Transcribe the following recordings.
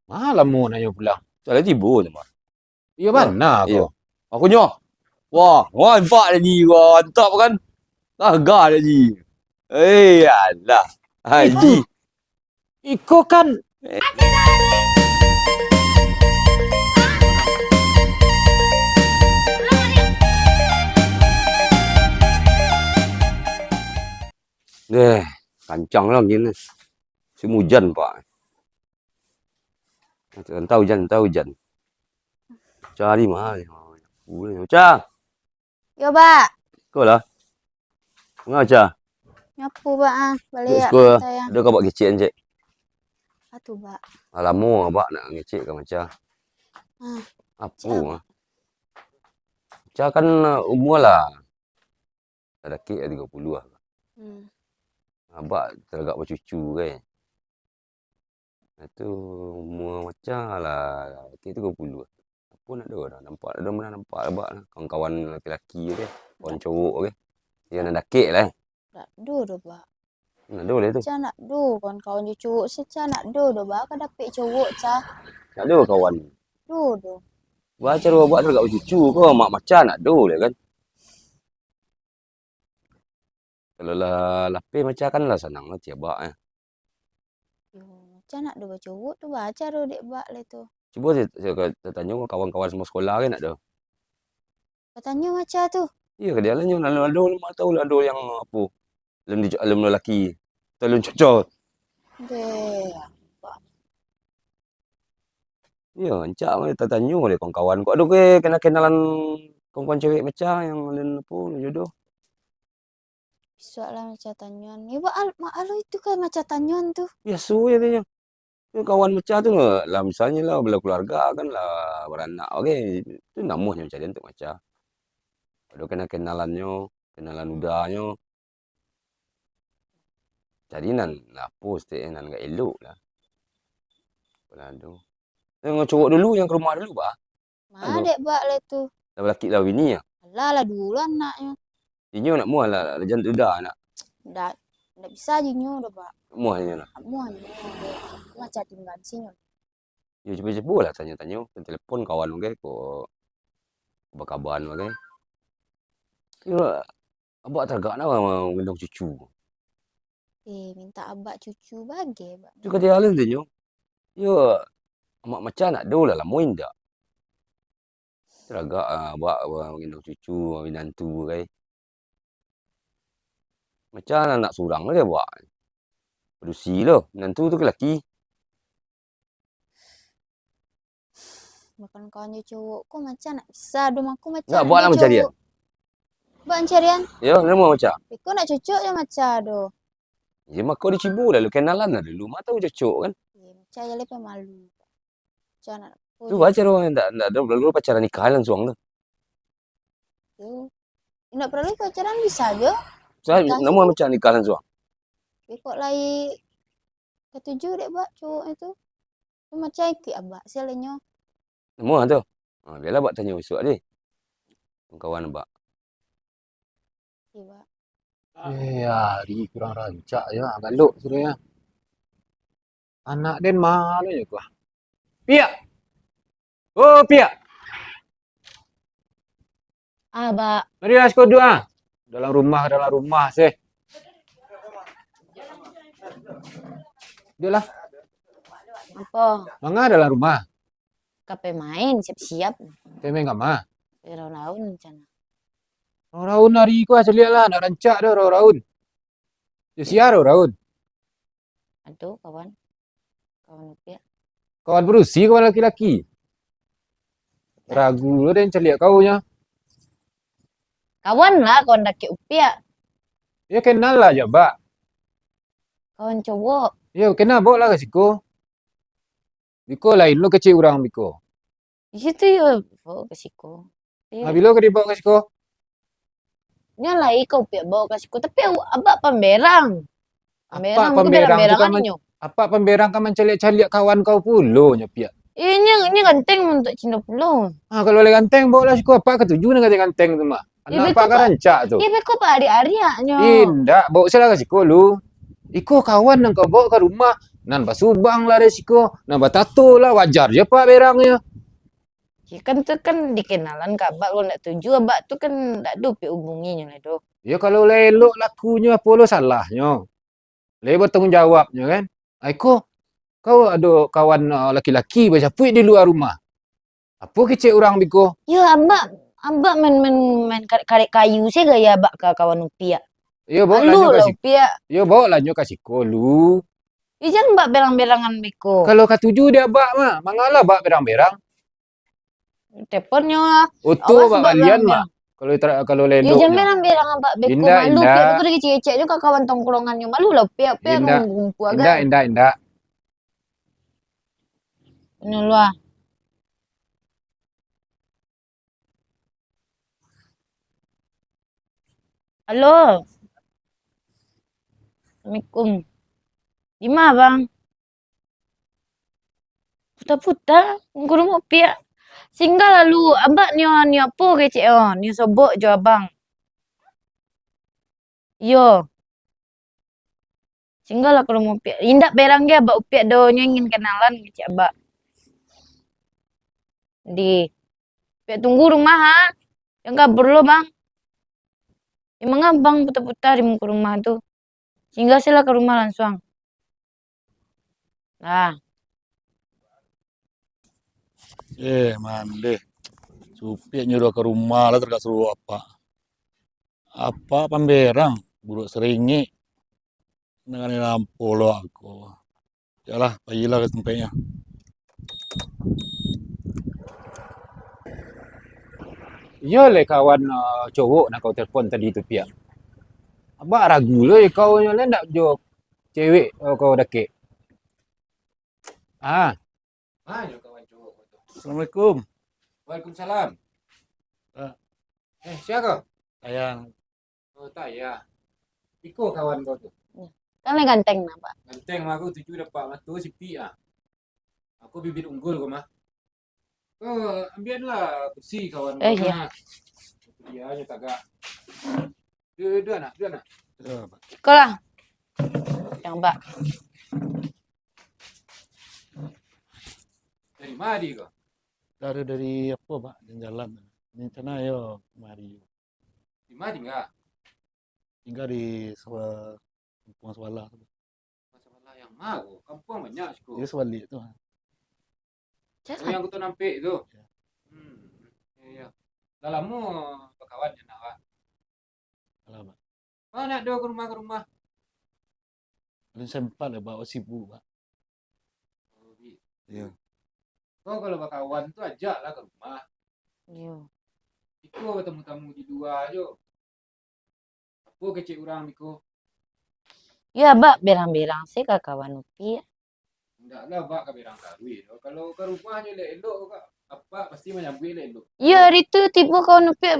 Malam mo na yung pulang. Tak boleh tiba je, Mak. Iya mana Iya. kau? Aku nyoh. Wah, nampak dah ni. Wah, mantap kan? Harga dah ni. Alah. Haji. Iko kan Kancang lah macam ni. Musim hujan, Pak. Entah hujan. Cari mahal. Macam. Yo, Pak. Kau lah. Macam. Nyapu, Pak. Balik ya, Sekolah. saya. Ada kau buat kecil, Encik. Atu, Pak. Lama, Pak, nak ngecek ke macam. Apa? Macam kan umur lah. Dah kek 30 lah. Abang teragak bercucu kan. Itu umur macam lah. Kek 30 lah. Apa nak ada dah. Nampak abang lah. Kawan-kawan lelaki ke. Kawan cowok ke. Dia nak dakik lah. Tak do dah, Pak. Nak ada lah tu. Cak nak do. Kawan-kawan je cowok secah nak do dah, Pak. Kan dapik cowok, Cak. Nak ada kawan. Do dah. Baca abang teragak bercucu ke. Mak macam nak ada lah kan. Kalau lah lapis macam kan lah senang lah tiap bak. Yo, macam nak do cowok tu baca do dek bak le tu. Cuba saya tanya kawan-kawan semua sekolah kan nak ada. Katanya macam tu. Ya ke dia lah nyo ada mak tahu lah ada yang apa. Lem lelaki. Tolong cocok. Deh. Ya, encak mah tanya oleh kawan-kawan kau. Ada ke kenalan kawan-kawan cewek macam yang lain apa jodoh. Besok lah macam tanyuan. Ya, mak alu itu kan macam tanyuan tu. Biasa ya tanya. Ya, kawan macam tu lah misalnya lah bila keluarga kan lah beranak okey. Itu namanya macam dia untuk macam. Ada kenalannya, kenalan udahnya. Jadi nan apa setiap nan enggak elok lah. Kalau ada. Yang cowok dulu yang ke rumah dulu, Pak. Mana dek bak le tu. Dah lelaki lah bini ya. Alah dulu anaknya. Inyo nak mual lah jangan udah nak. Ndak bisa jinyo dah, Pak. Mual inyo nak. Muan. Macam tinggal sini. Ya cuba lah tanya-tanya telefon kawan okey ko berkabar okey. Ya abak tergak nak gendong cucu. Minta abak cucu bagi, Pak. Tu kata halus dia. Ya mak macam nak do lah lama indak. Teragak abak gendong cucu, binantu okey. Macam nak surang dia buat. Berusi lah. Binantu tu ke lelaki. Makan kawan je cowok. Kau macam nak bisa dong aku macam. Tak buat lah macam dia. Buat carian. Ya, nama macam. Kau nak cucuk je macam do. Ya mak kau dicibu lah lu kenalan lah dulu. Mak tahu cocok kan. Macam je lepas malu. Macam nak. Tu baca orang tak ada lalu pacaran nikah langsung tu. Tu. Tidak perlu pacaran bisa je. Saya nama macam nikah langsung. Kok lai ketujuh dek bak cowok itu. Tu macam ikut abak sialannya. Nama tu. Biarlah buat tanya besok ni. Kawan abak. Iya. hari kurang rancak ya, galuk sudah ya. Anak den malu ya gua. Pia. Oh, Pia. Abak. Marilah sekolah doa. Dalam rumah sih. Dia lah. Apa? Mangga dalam rumah. Kape main siap-siap. Temeng kama. Raun-raun macam. Raun hari ku asli lah nak rancak dah raun. Dia siar raun. Aduh kawan. Kawan Pia. Kawan berusi kawan laki-laki. Ragu lo dan celiak kau nya. Kawan lah kawan daki Upia. Ya kenal lah je, Mbak. Kawan cowok. Ya kenal bawa lah kasiko. Biko lain lo kecil orang biko. Di situ ya bawa ke siko. Bila ke dia bawa kasiko? Nyala kau Upia bawa ke siko. Tapi abak pemberang. Apa pemberang tu kan? Inyo. Apa pemberang kan menceliak-celiak kawan kau pulo nya Pia. Ini ganteng untuk Cina pulau. Kalau oleh ganteng bawa lah siko apa ketujuh dengan ganteng tu mak. Anak apa kan rancak tu? Iya beko pak hari-hari nyo. Indak, bawa saya kasih ko lu. Iko kawan yang kau bawa ke rumah. Nan basubang lah resiko, nan batato lah wajar je pak berangnya. Ya kan tu kan dikenalan ke abak kalau nak tuju abak tu kan tak ada pi hubunginya lah tu. Ya kalau lelok lakunya apa lo salahnya. Le bertanggung jawabnya kan. Aiko, kau ada kawan laki-laki bercapuk di luar rumah. Apa kecek orang biko? Ya abak main karek kayu saya gaya abak ke kawan upia. Ya bawa lah Malu nyo lah kasih. upia. Ya bawa lah nyo kasih kolu. Ya jangan abak berang-berangan beko. Kalau katuju dia abak mah, mangalah abak berang-berang. Teleponnya. Oto Awas abak abak kalian berang-berang. mah. Kalau Ya jangan leloknya. berang-berang abak beko Indah, malu. indah. Pia beko dia kecek-keceknya ke kawan tongkrongannya. Malu lah upia Indah, ngumpul Indah, agak. indah, indah. Ini lah. Halo. Assalamualaikum. Di mana bang? Putar-putar. Ngurung mau pia. Singgah lalu. Abak ni apa kecik oh. Ni sobok je abang. Yo. Singgah lah kalau mau pia. Indak berang dia abak upiak do ingin kenalan kecik abak. Di. Pia tunggu rumah ha. Yang kabur lo bang. Emang abang putar-putar di muka rumah tu. Singgah sila ke rumah langsung. Nah. Mande. Supir nyuruh ke rumah lah tergak suruh apa. Apa pamberang, buruk seringi. Dengan lampu lo aku. Yalah, bayilah ke tempatnya. Ya le kawan cowok nak kau telefon tadi tu pia. Abak ragu le kau nya le ndak jo cewek kau dakek. Ah. Yo kawan cowok tu. Assalamualaikum. Waalaikumsalam. Ah. Siapa? Sayang. Oh, tak ya. Iko kawan kau tu. Kan ganteng nampak. Ganteng mah aku tuju dapat matu sipi ah. Aku bibit unggul kau mah. Oh, ambillah kursi kawan kau. Ya. Dia aja tagak. Dua anak. Ya, Pak. Sekolah. Yang mbak. Dari mana dia kau? Dari apa, Pak? Jalan. Ini sana yo kemari. Di mana tinggal? Tinggal di Kampung Sewala. Masalah yang mau. Kampung banyak sih. Dia sebalik tu. Oh, yang aku tu nampak tu. Ya. Ya. Dah lama berkawan je nak ah. Alah, Pak. Nak dua ke rumah. Paling sempat lah, Pak. Sibuk, Pak. Oh, gitu. Ya. Kau kalau berkawan tu ajaklah ke rumah. Yo. Iko tamu-tamu di luar je. Apa kecil orang Iko? Ya mbak berang-berang sih ke kawan upi. Hendaklah bak ke berang karui. Kalau ke rumahnya elok kak. Apa pasti menyambut elok. Ya hari tu tiba kawan upi.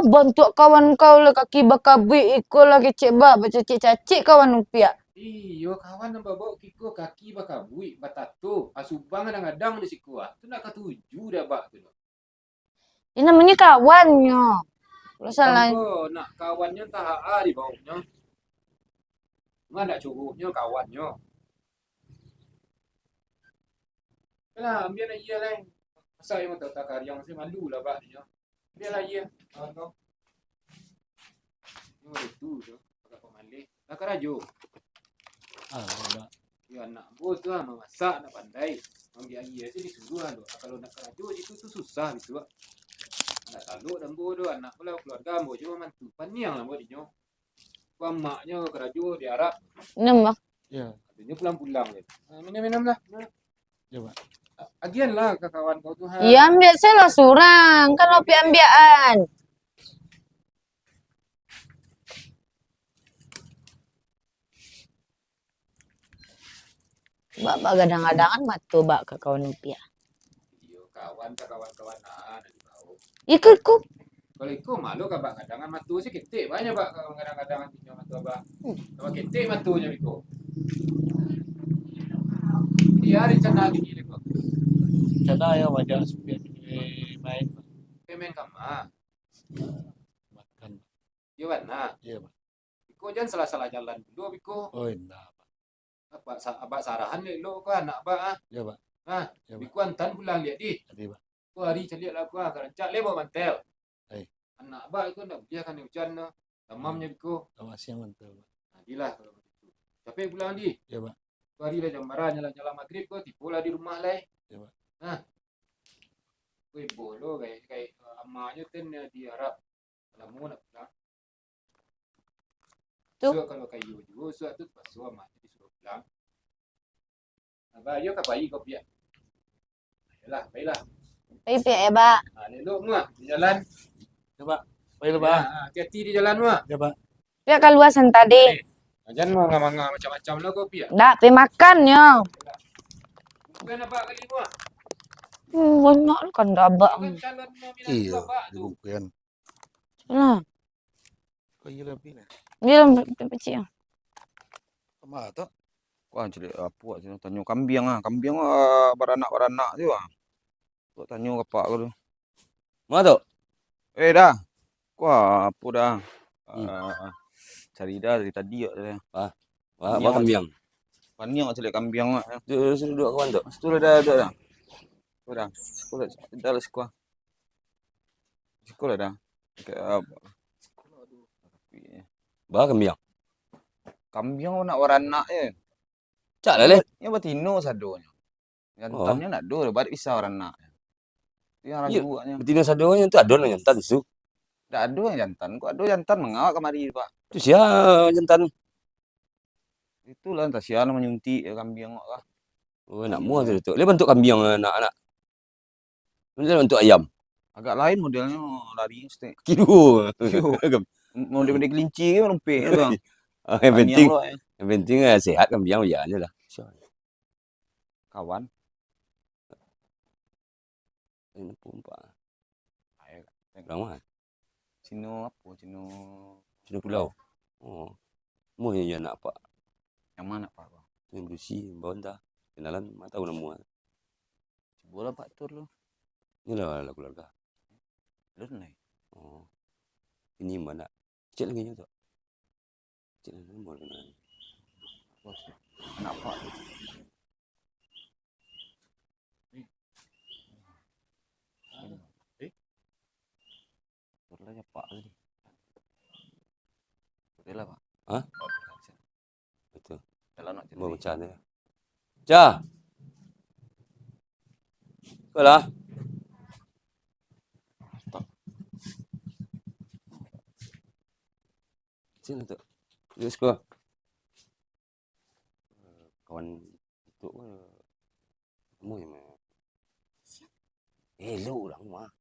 Bantu kawan kau lah kaki bakabi iko lah kecik mbak. Bacacik-cacik kawan upi. Iyo kawan nampak bawa kiko kaki bakabui batato. Asubang kadang-kadang di siku ah. Tu nak ketuju dah bak tu. Ini namanya kawannya. Kalau salah. Tanpa nak kawannya tak di bawahnya. Cuma nak curugnya kawannya. Yalah, biar dia lah. Masa yang tak karyang saya malu lah bak dia. Biarlah dia kawan kau. Ini itu tu. Agak pemalih. Dah kerajo. Pak. Ya anak bos tu memasak nak pandai. Ambil air tu disuruh lah. Kalau nak kerajo itu tu susah gitu. Nak taluk dan bodoh anak pula keluarga ambo cuma mantu paniang lah buat dia. Maknya kerajo di Arab. Nama. Ya. Dia pulang-pulang dia. Minum lah. Ya, Pak. Agian lah ke kawan kau tu. Ya ambil saya lah surang. Kan opi ambian. Bapak kadang-kadang matu bak ke kawan upi. Iya kawan kawan-kawan dari bawah. Ikut ku. Kalau ikut malu kabak kadangan matu sih ketik banyak bak kadang-kadang antinya matu abak. Kalau ketik matunya biko. Dia rencana gini deh kok. Cara ya wajah supir main, Pak. Pemen kama. Makan. Iya warna. Iya, Pak. Biko jangan salah-salah jalan dulu biko. Oh, enggak, Pak. Abak sarahan elok ko anak abak ah. Ya, Pak. Ah, Ya, di Pak. Kuantan pulang lihat di. Jadi, Pak. Ko hari celiak lah ko kerancak lebo mantel. Hai. Anak abak itu nak biarkan hujan no. Tamamnya biko. Selamat siang, mantul, Pak. Nadilah kalau begitu. Capek pulang di. Ya, Pak. Ko hari lah jam marah nyala maghrib ko tipu lah di rumah lah. Ya, Pak. Nah. Ko bolo kayak amanya ten di Arab. Kalau mau nak pulang. Tuh. So kalau kayu juga so tu pas so amat disuruh pulang. Abah yo ka bayi ko biar. Baiklah. Baik ya, Pak. Ah, elok muah di jalan. Ya, Pak. Baiklah, Pak. Hati-hati di jalan muah. Ya, Pak. Pihak kaluasan tadi. Jangan manga-manga macam-macam lah kau biar. Ndak, pe makannya. Bukan apa kali muah. Banyak lu kan dah abak. Kan calon mau bilang Iya, bapak di tu. bukuan. Lah, Kau iya lebih lah. dia kecil. Sama tu. Wah, jadi apa sih? Tanya kambing beranak tu ah. Kau tanya apa tu? Mana tu? Dah. Wah, apa dah? Cari dah dari tadi dah. Wah, kambing. Panjang cari kambing ah. Suruh duduk kawan tu. Sudah dah. Sudah. Sekolah dah sekolah. Sekolah dah. Bah kambing. Kambing nak beranak je. Cak lah leh. Yang betina sadonya. Jantannya nak dua, baru bisa beranak. Yang ragu nya. Betina sadonya tu adon jantan tu. Tak ada yang jantan. Kok ada jantan mengawak kemari, Pak. Tu sia jantan. Itulah entah sia menyuntik kambing kok. Oh, nak muah tu. Dia bentuk kambing anak-anak. Ini bentuk ayam. Agak lain modelnya lari stek. Kilo. Model kelinci kan rompek tu, Bang. Yang penting sehat kambing ya lah. Kawan. Ini pompa. Ayo. Ramai. Cino apa? Cino pulau. Oh. Mu yang nak apa? Yang mana Pak? Yang bersih, bonda. Kenalan mata tahu nama. Bola Pak tur lo. Inilah keluarga. Lu nih. Oh. Ini mana? Cek lagi tu. Cek lagi mau kenalan. Bos. Anak Pak. Turlah ya Pak tadi. Betul lah Pak. Hah? Betul. Jalan nak mau bercanda. Ja. Sekolah. Stop. Sini tu. Dia sekolah. Kawan itu kamu yang elok orang mah.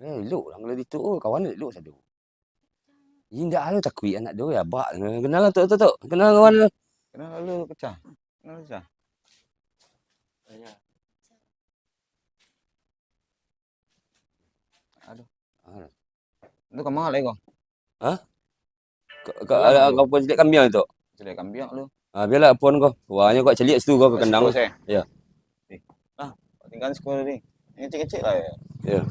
Elok orang kalau itu kawan elok satu. Indah lu takui anak dia ya bak. Kenal tu. Kenal kawan lu. Kenal lu pecah. Kenal pecah. Ya. Aduh. Itu ke mana lagi kau? Hah? Kau pun celik kambing itu? Celik kambing lu. Ah, biarlah pun kau. Wahnya kau celik situ kau ke kandang. Ya. Tinggal sekolah ni. Yang kecil-kecil lah ya. Ya.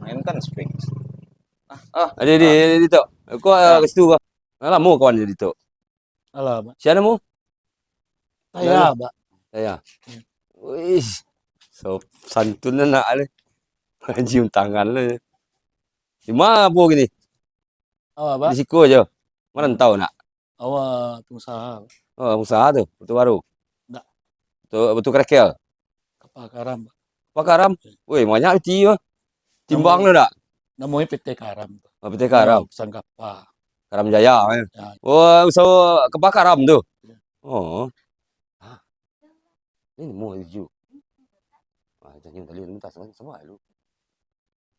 Mainkan springs. Ada di tu. Kau ke situ kau. Alah mu kawan di tu. Alah, Pak. Siapa mu? Saya, Pak. Saya. Wih. So santun nak le. Cium tangan le. Di mana bu gini? Awak, Pak. Di siku aja. Mana tahu nak? Awak pengusaha. Oh, usaha tu. Betul baru. Tak. Betul kerekel. Kapal Karam, Pak. Apa karam? Wih, banyak ti mah. Timbang lu tak? Namanya PT Karam. Oh, PT Karam. Pesan kapal. Karam Jaya. Ya. Oh, usaha kebakaran tu. Oh. Hah. Ini mau hijau. Ah, jangan tadi minta sama lu.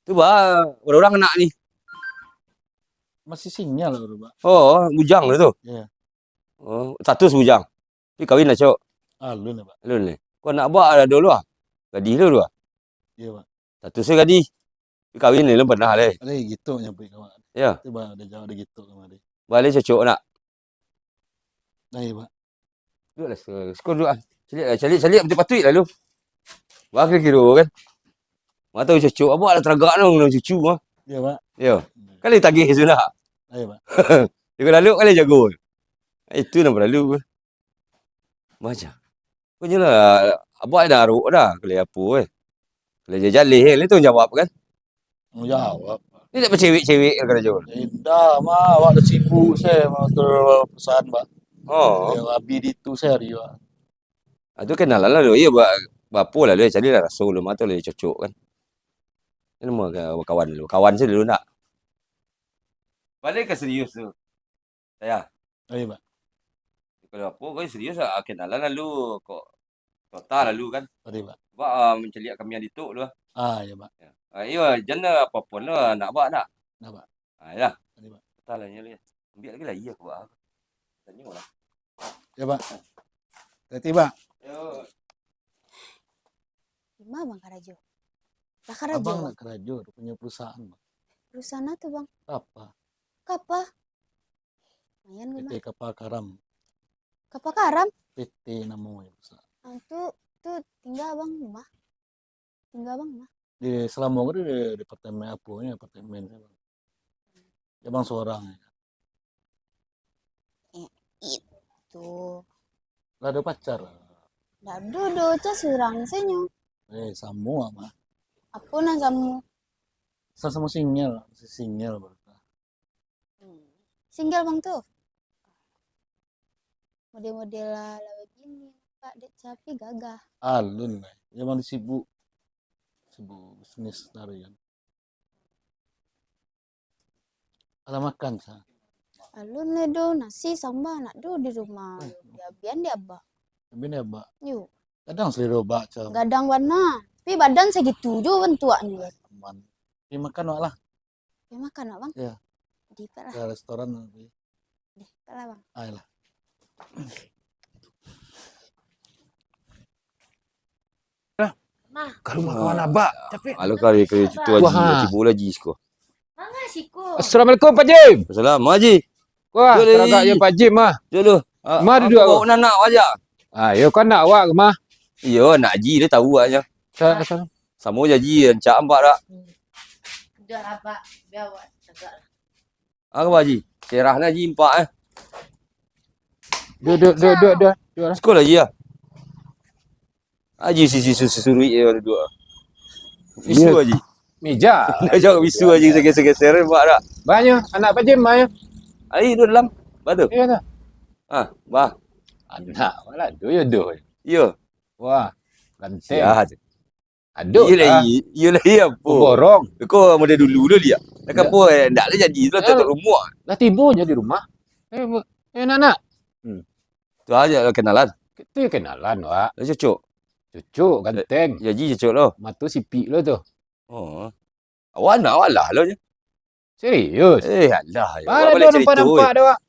Tu bah, orang nak ni. Masih sinyal lah, Pak. Oh, bujang tu. Ya. Oh, status bujang. Tapi kawin lah, Cok. Alun, Pak. Alun ni. Kau nak buat ada dulu ah. Gadis dulu ah. Iya, Pak. Statusnya gadis. Tapi kawin ni belum pernah leh. Ada gitu nyampe kawan. Ya. Itu Pak, ada jauh ada gitu kemarin. Balik cocok nak. Nah, iya, Pak. Duduk lah. Skor duduk ah. Calik patut lah lu. Wah kira-kira kan. Mak tahu cocok apa ada teragak tu nak cucu ah. Iya, Pak. Ya. Kali tagih sudah. Iya, Pak. Dia lalu kali jago. Itu nak berlalu. Macam. Kau jelah abang dah aruk dah kelih apa Kelih jalih tu jawab kan. Mau jawab. Ni tak bercewek-cewek kerja. Tidak, mah, awak dah sibuk saya mengatur perusahaan, Pak. Oh. Yang habis itu saya dia. Tu kenalan lah lu. Ya bapa lah lu cari dah rasul lu mata lu cocok kan. Ini nama kawan lu. Kawan saya dulu nak. Balik ke serius tu. Saya. Baik, Pak. Kalau apa kau serius lah kenalan lah lu. Kok total lah lu kan. Baik, Pak. Bak menceliak kami yang dituk lu. Ya, Pak. Ya, jangan apa-apa lah nak buat nak. Nah, Pak. Ya. Baik, Pak. Total lah ni. Ambil lagi lah iya aku buat. Tanya lah. Ya, Pak. Hati, Pak. Yo. Gimana Bang Karajo? Lah Karajo, Abang Bang. nak kerja, dia punya perusahaan, Pak. Perusahaan apa tuh, Bang? Apa? Kapa? Lumayan gue, PT Bang. Kapal Karam. Kapa Karam? PT namanya perusahaan. Tuh tinggal Bang rumah. Tinggal Bang rumah. Di Selambung itu di departemen apa ya, departemen saya, Bang. Ya, Bang seorang. Itu. Lah ada pacar. Dah duduk ca surang senyo. Samu mah. Apa na kamu? Sama single, single baru. Single Bang tuh. Model-model lah begini. Pak Dek Capi gagah. Alun lah. Ya Bang sibuk bisnis tarian. Ala makan sa. Alun le do nasi sambal nak do di rumah. Ya bian dia abah. Bini apa? Yuk. Kadang selera baca. Gadang warna. Tapi badan segitu jo bentuknya. Aman. Pergi makan wak lah. Ya makan nak Bang? Ya. Di lah. Ke restoran nanti. Deh, lah Bang. Ayolah. Kalau kawan abak. Capek. Kalau kali ke situ haji bola haji sekolah. Mana siku? Assalamualaikum Pak Jim. Assalamualaikum haji. Wah, Boleh. teragak je Pak Jim mah. Dulu. Mari duduk aku. Bawa nak aja. Yo kan nak awak ke mah. Iya, nak haji dia tahu aja. Sama je haji encak ampak dak. Udah apa? Biar awak tegak. Apa haji? Cerahnya haji empak Duduk. Sekolah haji ah. Haji sisi suruh dia dua. Bisu haji. Meja. Dah jauh bisu haji geser-geser empak dak. Banyak anak Pak Jim mah ya. Air duduk dalam. Batu. Ya dah. Bah. Anak malah do. Ya. Wah, ganteng. Sihat. Aduh. Iyalah iya apa. Borong. Kau model dulu dia. Nak apa ndak lah jadi tu tak rumah. Lah tiba je di rumah. Nak. Tu aja kenalan. Itu ya kenalan wak. Dah cocok. Cucu ganteng. Haji cocok lo. Matu sipik lo tu. Oh. Awak nak awak lo je. Serius. Alah. Mana dia nampak dah wak.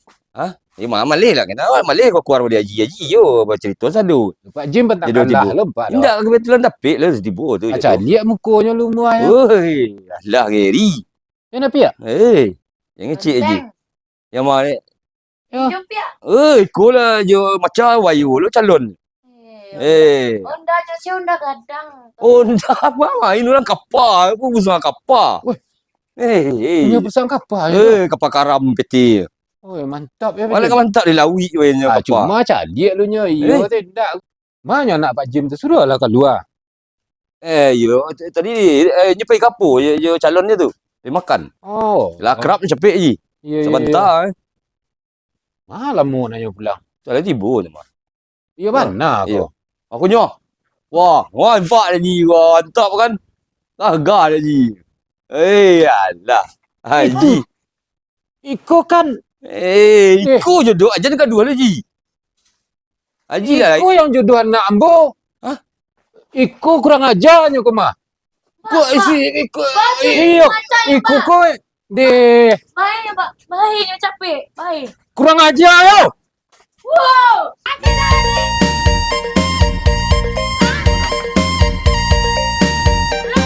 Malih lah kena. Awak malih kau keluar dari haji yo bercerita sadu. Pak Jim bentang Dia kalah tiba. lompat dah. Indak kebetulan tapik lah tiba tu. Macam lihat mukanya lu muai. Oi, alah geri. Kenapa ya? Yang kecil je. Yang mana? Jom ya. Kau lah je macam wayu lu calon. Onda je onda gadang. Onda apa? Ini orang kapal. Apa usaha kapal? Punya pesan kapal. Kapal karam PT. Oh, mantap ya. Malah kan mantap dia lawi wehnya kapal. Cuma cadik lu nya. Iya tidak. Mana nak Pak Jim tu suruhlah keluar. Yo tadi nyepai kapal je calonnya tu. Dia makan. Oh. Lah kerap cepek je. Ya. Sebentar. Malam mu nanya pulang. Soalnya tiba je mah. Ya mana Ya. aku? Aku nyoh. Wah, nampak dah ni. Wah, mantap kan? Harga dah ni. Alah. Haji. Iko kan. Iko je duk. Ajar dekat dua lagi. Haji lah. Iko yang jodoh anak ambo. Hah? Iko kurang ajarnya kau mah. Kau isi Iko. Iyo. Iko kau deh. Baik ya Pak. Baik ya capek. Baik. Kurang ajar yo. Wow.